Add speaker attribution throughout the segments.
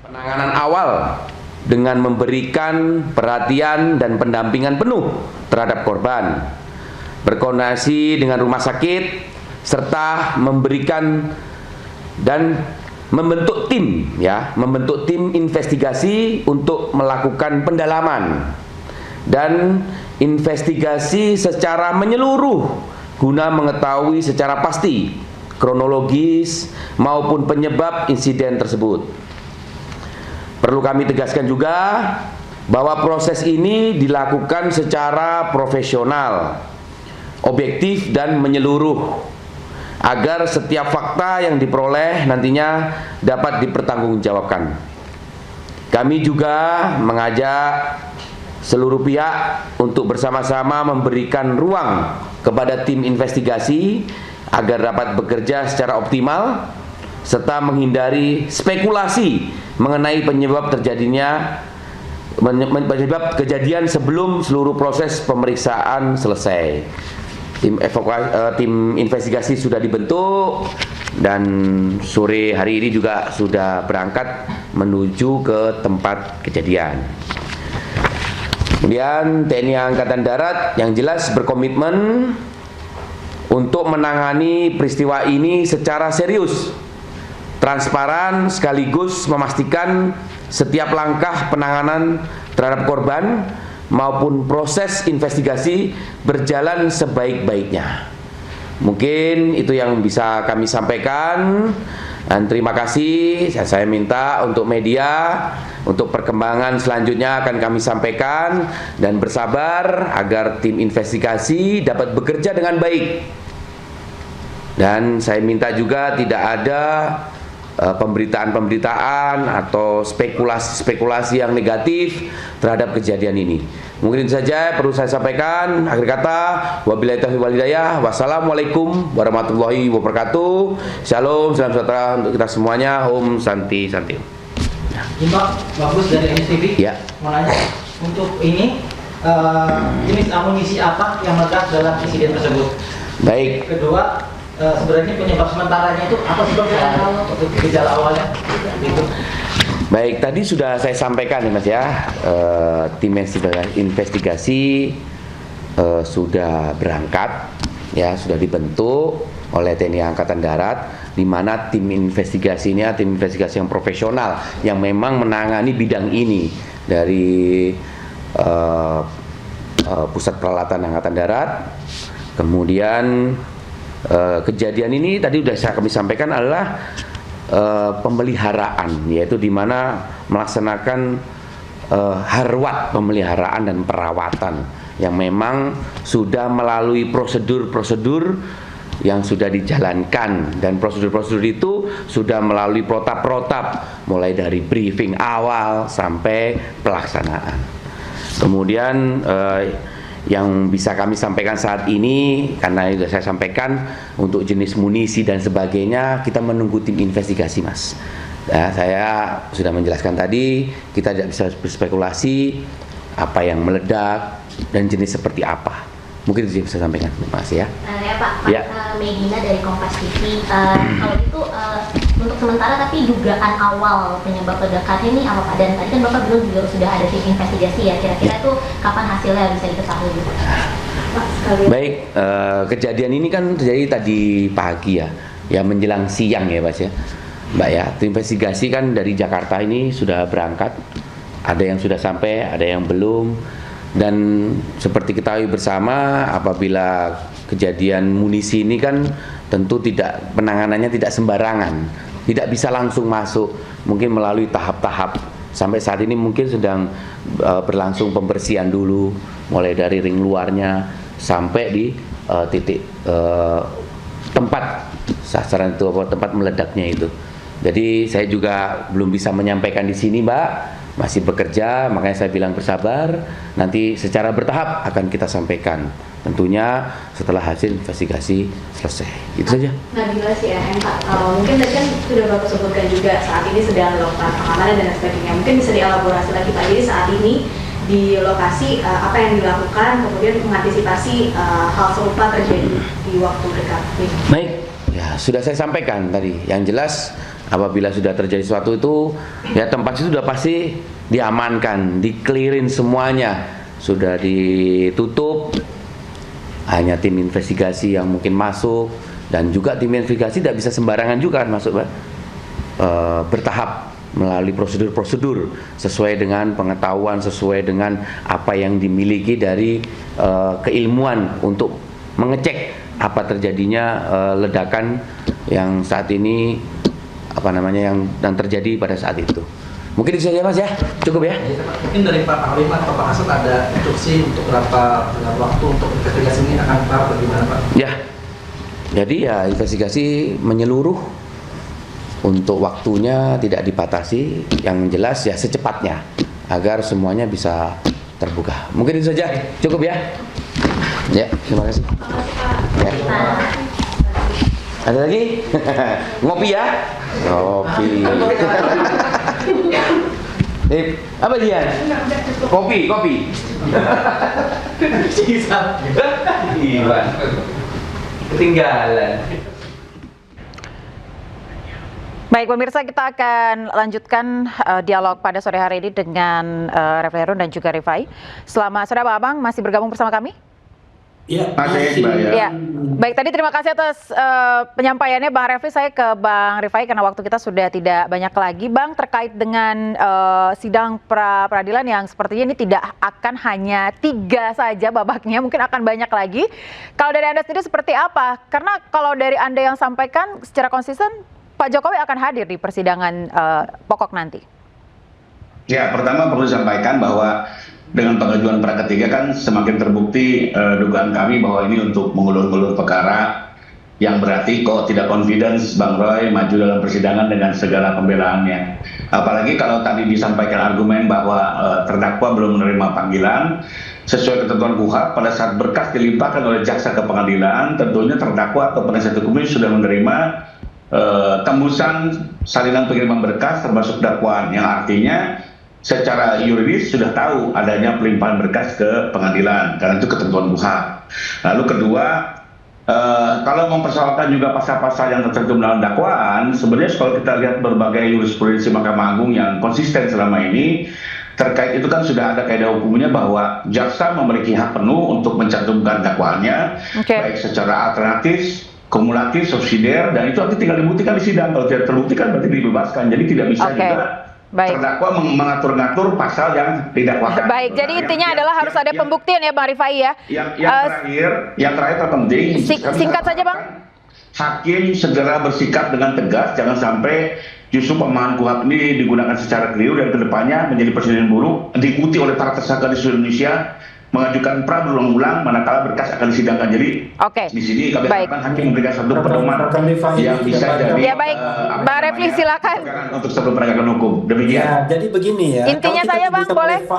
Speaker 1: Penanganan awal dengan memberikan perhatian dan pendampingan penuh terhadap korban, berkoordinasi dengan rumah sakit, serta memberikan dan membentuk tim investigasi untuk melakukan pendalaman dan investigasi secara menyeluruh guna mengetahui secara pasti kronologis maupun penyebab insiden tersebut. Perlu kami tegaskan juga bahwa proses ini dilakukan secara profesional, objektif dan menyeluruh agar setiap fakta yang diperoleh nantinya dapat dipertanggungjawabkan. Kami juga mengajak seluruh pihak untuk bersama-sama memberikan ruang kepada tim investigasi agar dapat bekerja secara optimal serta menghindari spekulasi mengenai penyebab kejadian sebelum seluruh proses pemeriksaan selesai. Tim investigasi sudah dibentuk dan sore hari ini juga sudah berangkat menuju ke tempat kejadian. Kemudian TNI Angkatan Darat yang jelas berkomitmen untuk menangani peristiwa ini secara serius, transparan, sekaligus memastikan setiap langkah penanganan terhadap korban maupun proses investigasi berjalan sebaik-baiknya. Mungkin itu yang bisa kami sampaikan, dan terima kasih. Saya minta untuk media, untuk perkembangan selanjutnya akan kami sampaikan, dan bersabar agar tim investigasi dapat bekerja dengan baik. Dan saya minta juga tidak ada pemberitaan-pemberitaan atau spekulasi-spekulasi yang negatif terhadap kejadian ini. Mungkin itu saja perlu saya sampaikan. Akhir kata, wabillahi taufiq wal hidayah. Wassalamualaikum warahmatullahi wabarakatuh. Shalom, salam sejahtera untuk kita semuanya. Om Santi Santi.
Speaker 2: Pak, bagus dari NSTV.
Speaker 1: Ya.
Speaker 2: Mau nanya, untuk ini jenis amunisi apa yang meledak dalam insiden tersebut?
Speaker 1: Baik.
Speaker 2: Kedua, sebenarnya penyebab sementaranya itu apa sih, gejala awalnya? Gitu.
Speaker 1: Baik, tadi sudah saya sampaikan ya Mas ya, tim investigasi sudah berangkat, ya sudah dibentuk oleh TNI Angkatan Darat, di mana tim investigasinya tim investigasi yang profesional yang memang menangani bidang ini dari Pusat Peralatan Angkatan Darat. Kemudian kejadian ini tadi sudah kami sampaikan adalah pemeliharaan, yaitu di mana melaksanakan harwat pemeliharaan dan perawatan yang memang sudah melalui prosedur-prosedur yang sudah dijalankan, dan prosedur-prosedur itu sudah melalui protap-protap mulai dari briefing awal sampai pelaksanaan. Kemudian yang bisa kami sampaikan saat ini, karena sudah saya sampaikan untuk jenis munisi dan sebagainya, kita menunggu tim investigasi, Mas. Ya, saya sudah menjelaskan tadi, kita tidak bisa berspekulasi apa yang meledak dan jenis seperti apa. Mungkin itu yang bisa saya sampaikan, Mas ya.
Speaker 3: Ya Pak, Medina dari Kompas TV. Kalau itu untuk sementara, tapi dugaan awal penyebab ledakan ini apa Pak? Dan tadi kan Bapak bilang juga sudah ada tim investigasi ya. Kira-kira itu kapan hasilnya bisa diketahui? Pak,
Speaker 1: baik, kejadian ini kan terjadi tadi pagi ya menjelang siang ya Mas ya, Mbak ya. Tim investigasi kan dari Jakarta ini sudah berangkat. Ada yang sudah sampai, ada yang belum. Dan seperti ketahui bersama, apabila kejadian munisi ini kan tentu penanganannya tidak sembarangan, tidak bisa langsung masuk, mungkin melalui tahap-tahap. Sampai saat ini mungkin sedang berlangsung pembersihan dulu, mulai dari ring luarnya sampai di titik tempat sasaran itu, tempat meledaknya itu. Jadi saya juga belum bisa menyampaikan di sini, Mbak. Masih bekerja, makanya saya bilang bersabar. Nanti secara bertahap akan kita sampaikan. Tentunya setelah hasil investigasi selesai. Itu saja.
Speaker 4: Nah, gimana sih ya, Pak? Mungkin tadi kan sudah Bapak sebutkan juga saat ini sedang melakukan pengamanan dan sebagainya. Mungkin bisa dielaborasi lagi Pak. Jadi saat ini di lokasi apa yang dilakukan, kemudian mengantisipasi hal serupa terjadi di waktu dekat.
Speaker 1: Baik, ya sudah saya sampaikan tadi. Yang jelas Apabila sudah terjadi sesuatu itu, ya tempat itu sudah pasti diamankan, di-clearin semuanya, sudah ditutup. Hanya tim investigasi yang mungkin masuk, dan juga tim investigasi tidak bisa sembarangan juga kan masuk, Pak. Bertahap melalui prosedur-prosedur sesuai dengan pengetahuan, sesuai dengan apa yang dimiliki dari keilmuan untuk mengecek apa terjadinya ledakan yang saat ini yang terjadi pada saat itu. Mungkin itu saja Mas ya, cukup ya.
Speaker 2: Mungkin dari Pak Panglima atau Pak Kasat ada instruksi untuk berapa waktu untuk investigasi ini akan tahap bagaimana Pak?
Speaker 1: Ya, jadi ya investigasi menyeluruh, untuk waktunya tidak dibatasi, yang jelas ya secepatnya agar semuanya bisa terbuka. Mungkin itu saja, cukup ya. Ya, terima kasih. Ya. Ada lagi? Ngopi ya? Ngopi. Apa dia? Kopi.
Speaker 2: Sisa.
Speaker 1: Iya. Ketinggalan.
Speaker 5: Baik pemirsa, kita akan lanjutkan dialog pada sore hari ini dengan Refli Harun dan juga Rifai. Selamat sore Pak Abang, masih bergabung bersama kami?
Speaker 6: Ya, masih.
Speaker 5: Ya. Baik, tadi terima kasih atas penyampaiannya Bang Refli. Saya ke Bang Rifai karena waktu kita sudah tidak banyak lagi. Bang, terkait dengan sidang pra-peradilan yang sepertinya ini tidak akan hanya 3 saja babaknya, mungkin akan banyak lagi. Kalau dari Anda sendiri seperti apa? Karena kalau dari Anda yang sampaikan secara konsisten, Pak Jokowi akan hadir di persidangan pokok nanti.
Speaker 6: Ya, pertama perlu disampaikan bahwa dengan pengajuan pra ketiga kan semakin terbukti dugaan kami bahwa ini untuk mengulur-ulur perkara, yang berarti kok tidak confidence Bang Roy maju dalam persidangan dengan segala pembelaannya. Apalagi kalau tadi disampaikan argumen bahwa terdakwa belum menerima panggilan sesuai ketentuan KUHP. Pada saat berkas dilimpahkan oleh jaksa ke pengadilan, tentunya terdakwa atau penasihat hukumnya sudah menerima tembusan salinan pengiriman berkas termasuk dakwaan, yang artinya secara yuridis sudah tahu adanya pelimpahan berkas ke pengadilan, karena itu ketentuan KUHP. Lalu kedua, kalau mempersoalkan juga pasal-pasal yang tertentu dalam dakwaan, sebenarnya kalau kita lihat berbagai jurisprudensi Mahkamah Agung yang konsisten selama ini terkait itu kan sudah ada kaidah hukumnya bahwa jaksa memiliki hak penuh untuk mencantumkan dakwaannya, baik secara alternatif, kumulatif, subsidiar, dan itu nanti tinggal dibuktikan di sidang. Kalau tidak terbukti kan berarti dibebaskan. Jadi tidak bisa juga terdakwa mengatur-ngatur pasal yang didakwakan.
Speaker 5: Baik, jadi intinya adalah harus ada pembuktian ya Bang Rifai ya.
Speaker 6: Yang terakhir terpenting.
Speaker 5: Singkat saja Bang.
Speaker 6: Hakim segera bersikap dengan tegas, jangan sampai justru pemahaman KUHP ini digunakan secara keliru dan kedepannya menjadi presiden buruk, diikuti oleh para tersangka di seluruh Indonesia mengajukan pra berulang-ulang manakala berkas akan disidangkan. Jadi di sini kami harapkan hakim memberikan satu pedoman yang bisa jadi
Speaker 5: Mbak Refli silakan
Speaker 6: untuk sebelum penegakan hukum. Demikian.
Speaker 7: Ya, jadi begini ya.
Speaker 5: Intinya saya Bang boleh.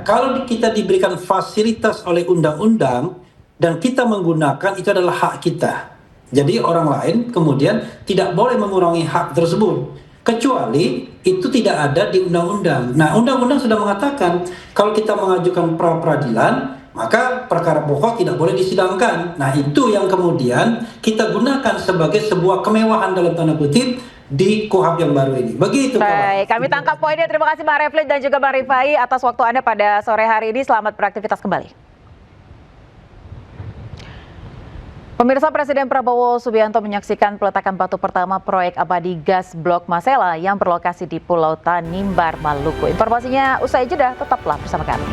Speaker 7: Kalau kita diberikan fasilitas oleh undang-undang dan kita menggunakan, itu adalah hak kita. Jadi orang lain kemudian tidak boleh mengurangi hak tersebut, kecuali itu tidak ada di undang-undang. Nah, undang-undang sudah mengatakan kalau kita mengajukan pra-peradilan, maka perkara pokok tidak boleh disidangkan. Nah, itu yang kemudian kita gunakan sebagai sebuah kemewahan dalam tanda kutip di KUHP yang baru ini. Begitu.
Speaker 5: Baik, kami tangkap poinnya. Terima kasih Bang Refli dan juga Bang Rifai atas waktu Anda pada sore hari ini. Selamat beraktivitas kembali. Pemirsa, Presiden Prabowo Subianto menyaksikan peletakan batu pertama proyek abadi gas blok Masela yang berlokasi di Pulau Tanimbar, Maluku. Informasinya usai jeda, tetaplah bersama kami.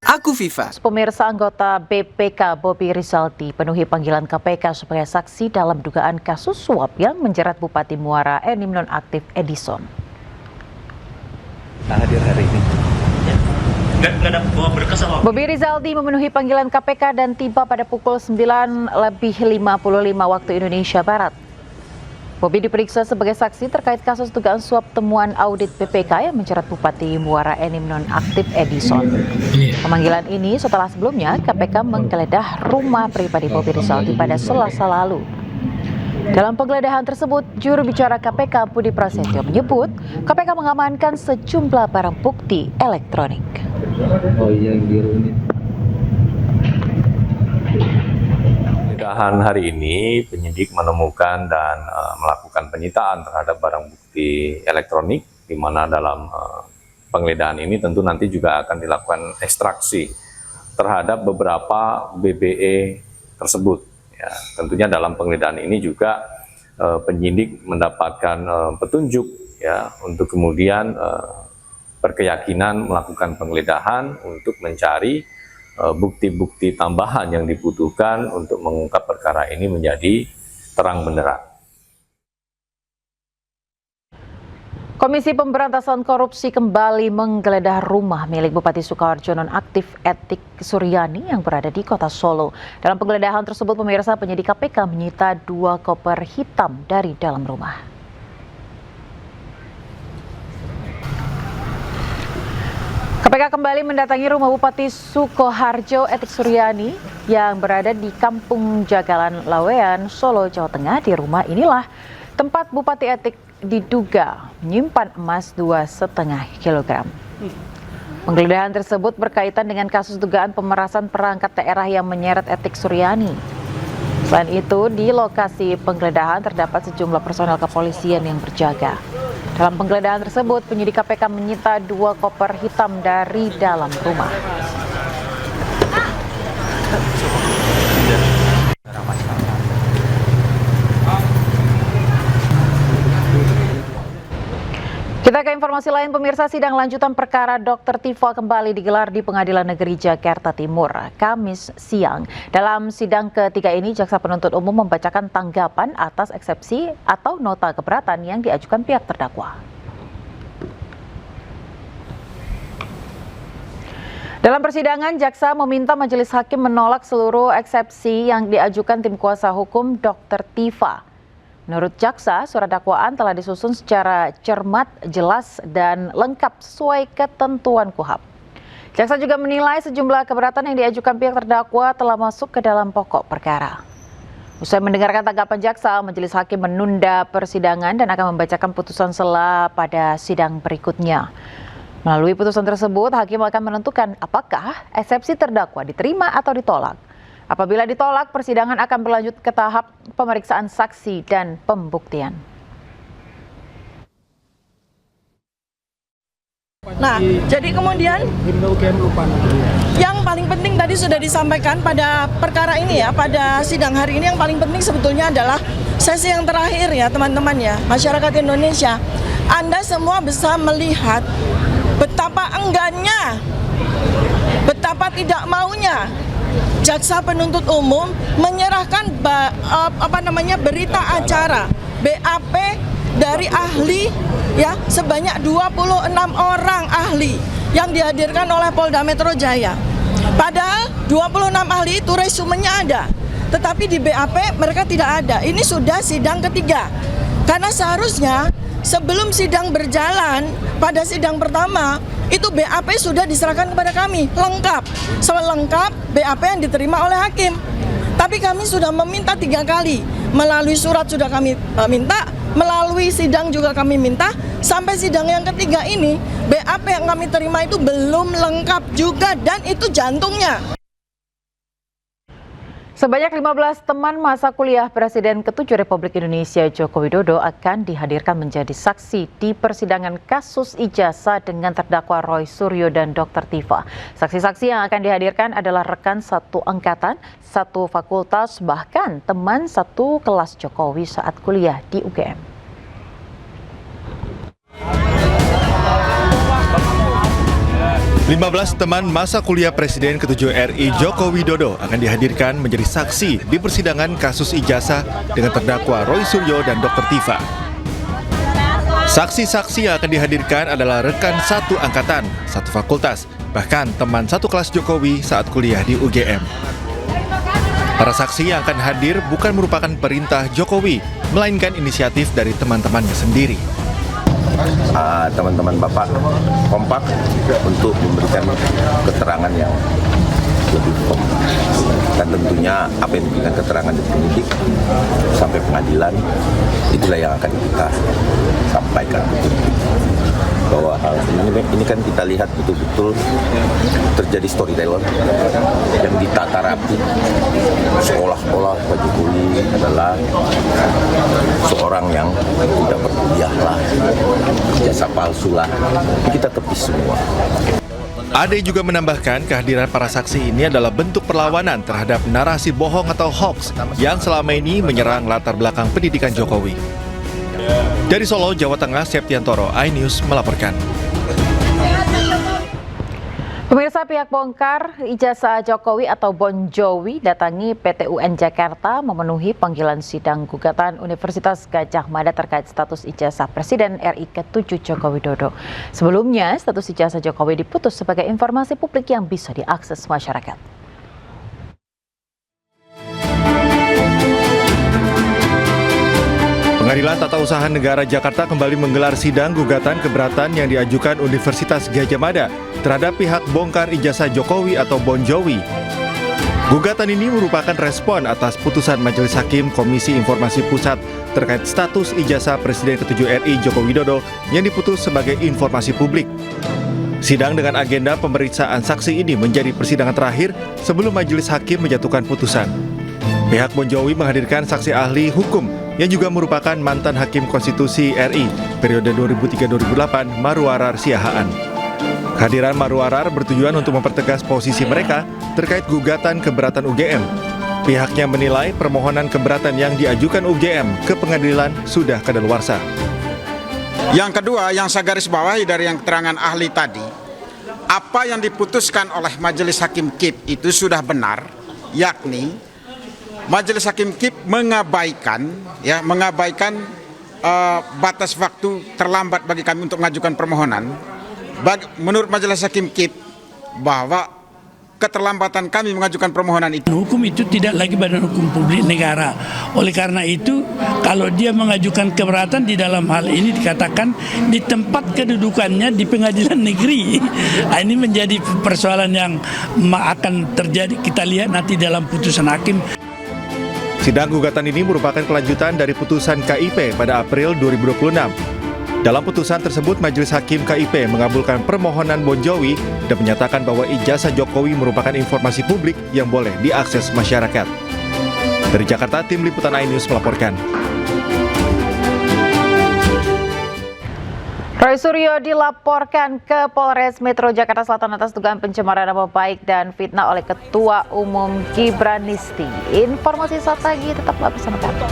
Speaker 8: Aku Viva.
Speaker 5: Pemirsa, anggota BPK Bobi Rizaldi penuhi panggilan KPK sebagai saksi dalam dugaan kasus suap yang menjerat Bupati Muara Enim nonaktif Edison.
Speaker 8: Hadir hari ini. Nggak ada bawa berkas apa?
Speaker 5: Bobi Rizaldi memenuhi panggilan KPK dan tiba pada pukul 9:55 waktu Indonesia Barat. Bobi diperiksa sebagai saksi terkait kasus dugaan suap temuan audit BPK yang menjerat Bupati Muara Enim nonaktif Edison. Pemanggilan ini setelah sebelumnya KPK menggeledah rumah pribadi Bobi Rizaldi pada Selasa lalu. Dalam penggeledahan tersebut, juru bicara KPK Budi Prasetyo menyebut KPK mengamankan sejumlah barang bukti elektronik.
Speaker 9: Oh iya, yang biru ini.
Speaker 10: Penggeledahan hari ini penyidik menemukan dan melakukan penyitaan terhadap barang bukti elektronik, di mana dalam penggeledahan ini tentu nanti juga akan dilakukan ekstraksi terhadap beberapa BBE tersebut. Ya, tentunya dalam penggeledahan ini juga penyidik mendapatkan petunjuk ya untuk kemudian berkeyakinan melakukan penggeledahan untuk mencari bukti-bukti tambahan yang dibutuhkan untuk mengungkap perkara ini menjadi terang benderang.
Speaker 5: Komisi Pemberantasan Korupsi kembali menggeledah rumah milik Bupati Sukoharjo nonaktif Etik Suryani yang berada di Kota Solo. Dalam penggeledahan tersebut, pemirsa, penyidik KPK menyita 2 koper hitam dari dalam rumah. KPK kembali mendatangi rumah Bupati Sukoharjo Etik Suryani yang berada di Kampung Jagalan Lawean, Solo, Jawa Tengah. Di rumah inilah tempat Bupati Etik diduga menyimpan emas 2,5 kg. Penggeledahan tersebut berkaitan dengan kasus dugaan pemerasan perangkat daerah yang menyeret Etik Suryani. Selain itu, di lokasi penggeledahan terdapat sejumlah personel kepolisian yang berjaga. Dalam penggeledahan tersebut, penyidik KPK menyita 2 koper hitam dari dalam rumah. Kita ke informasi lain, pemirsa. Sidang lanjutan perkara Dr. Tifa kembali digelar di Pengadilan Negeri Jakarta Timur, Kamis siang. Dalam sidang ketiga ini, jaksa penuntut umum membacakan tanggapan atas eksepsi atau nota keberatan yang diajukan pihak terdakwa. Dalam persidangan, jaksa meminta majelis hakim menolak seluruh eksepsi yang diajukan tim kuasa hukum Dr. Tifa. Menurut jaksa, surat dakwaan telah disusun secara cermat, jelas, dan lengkap sesuai ketentuan KUHAP. Jaksa juga menilai sejumlah keberatan yang diajukan pihak terdakwa telah masuk ke dalam pokok perkara. Usai mendengarkan tanggapan jaksa, majelis hakim menunda persidangan dan akan membacakan putusan sela pada sidang berikutnya. Melalui putusan tersebut, hakim akan menentukan apakah eksepsi terdakwa diterima atau ditolak. Apabila ditolak, persidangan akan berlanjut ke tahap pemeriksaan saksi dan pembuktian.
Speaker 11: Nah, jadi kemudian yang paling penting tadi sudah disampaikan pada perkara ini ya, pada sidang hari ini yang paling penting sebetulnya adalah sesi yang terakhir ya teman-teman ya, masyarakat Indonesia. Anda semua bisa melihat betapa enggannya, betapa tidak maunya jaksa penuntut umum menyerahkan berita acara BAP dari ahli ya sebanyak 26 orang ahli yang dihadirkan oleh Polda Metro Jaya. Padahal 26 ahli itu resumenya ada, tetapi di BAP mereka tidak ada. Ini sudah sidang ketiga. Karena seharusnya sebelum sidang berjalan pada sidang pertama itu BAP sudah diserahkan kepada kami lengkap, selengkap BAP yang diterima oleh hakim. Tapi kami sudah meminta 3 kali, melalui surat sudah kami minta, melalui sidang juga kami minta, sampai sidang yang ketiga ini BAP yang kami terima itu belum lengkap juga dan itu jantungnya.
Speaker 5: Sebanyak 15 teman masa kuliah Presiden ke-7 Republik Indonesia Joko Widodo akan dihadirkan menjadi saksi di persidangan kasus ijazah dengan terdakwa Roy Suryo dan Dr. Tifa. Saksi-saksi yang akan dihadirkan adalah rekan satu angkatan, satu fakultas, bahkan teman satu kelas Jokowi saat kuliah di UGM.
Speaker 12: 15 teman masa kuliah Presiden ke-7 RI Joko Widodo akan dihadirkan menjadi saksi di persidangan kasus ijazah dengan terdakwa Roy Suryo dan Dr. Tifa. Saksi-saksi yang akan dihadirkan adalah rekan satu angkatan, satu fakultas, bahkan teman satu kelas Jokowi saat kuliah di UGM. Para saksi yang akan hadir bukan merupakan perintah Jokowi, melainkan inisiatif dari teman-temannya sendiri.
Speaker 13: Teman-teman Bapak kompak untuk memberikan keterangan yang lebih firm. Dan tentunya apa yang diberikan keterangan dari penyidik sampai pengadilan, itulah yang akan kita sampaikan ke publik. Bahwa hal ini kan kita lihat betul-betul terjadi storyteller yang ditata rapi, seolah-olah Pak Jokowi adalah seorang yang tidak berkuliah lah, jasa palsu lah. Kita tepis semua.
Speaker 12: Ade juga menambahkan kehadiran para saksi ini adalah bentuk perlawanan terhadap narasi bohong atau hoax yang selama ini menyerang latar belakang pendidikan Jokowi. Dari Solo, Jawa Tengah, Septiantoro, iNews melaporkan.
Speaker 5: Pemirsa, pihak bongkar ijazah Jokowi atau Bon Jovi datangi PT UN Jakarta memenuhi panggilan sidang gugatan Universitas Gadjah Mada terkait status ijazah Presiden RI ke-7 Joko Widodo. Sebelumnya, status ijazah Jokowi diputus sebagai informasi publik yang bisa diakses masyarakat.
Speaker 12: Pengadilan Tata Usaha Negara Jakarta kembali menggelar sidang gugatan keberatan yang diajukan Universitas Gadjah Mada terhadap pihak bongkar ijazah Jokowi atau Bon Jovi. Gugatan ini merupakan respon atas putusan Majelis Hakim Komisi Informasi Pusat terkait status ijazah Presiden ke-7 RI Joko Widodo yang diputus sebagai informasi publik. Sidang dengan agenda pemeriksaan saksi ini menjadi persidangan terakhir sebelum Majelis Hakim menjatuhkan putusan. Pihak Bon Jovi menghadirkan saksi ahli hukum yang juga merupakan mantan Hakim Konstitusi RI periode 2003-2008 Marwarar Siahaan. Kehadiran Marwarar bertujuan untuk mempertegas posisi mereka terkait gugatan keberatan UGM. Pihaknya menilai permohonan keberatan yang diajukan UGM ke pengadilan sudah kadaluarsa.
Speaker 14: Yang kedua, yang saya garis bawahi dari yang keterangan ahli tadi, apa yang diputuskan oleh Majelis Hakim KIP itu sudah benar, yakni Majelis Hakim KIP mengabaikan batas waktu terlambat bagi kami untuk mengajukan permohonan. Menurut Majelis Hakim KIP bahwa keterlambatan kami mengajukan permohonan itu.
Speaker 15: Hukum itu tidak lagi badan hukum publik negara. Oleh karena itu, kalau dia mengajukan keberatan di dalam hal ini dikatakan di tempat kedudukannya di pengadilan negeri. Ini menjadi persoalan yang akan terjadi. Kita lihat nanti dalam putusan hakim.
Speaker 12: Sidang gugatan ini merupakan kelanjutan dari putusan KIP pada April 2026. Dalam putusan tersebut, Majelis Hakim KIP mengabulkan permohonan Bon Jovi dan menyatakan bahwa ijazah Jokowi merupakan informasi publik yang boleh diakses masyarakat. Dari Jakarta, tim liputan iNews melaporkan.
Speaker 5: Roy Suryo dilaporkan ke Polres Metro Jakarta Selatan atas dugaan pencemaran nama baik dan fitnah oleh Ketua Umum Gibran Nisti. Informasi saat pagi tetaplah bersama kami.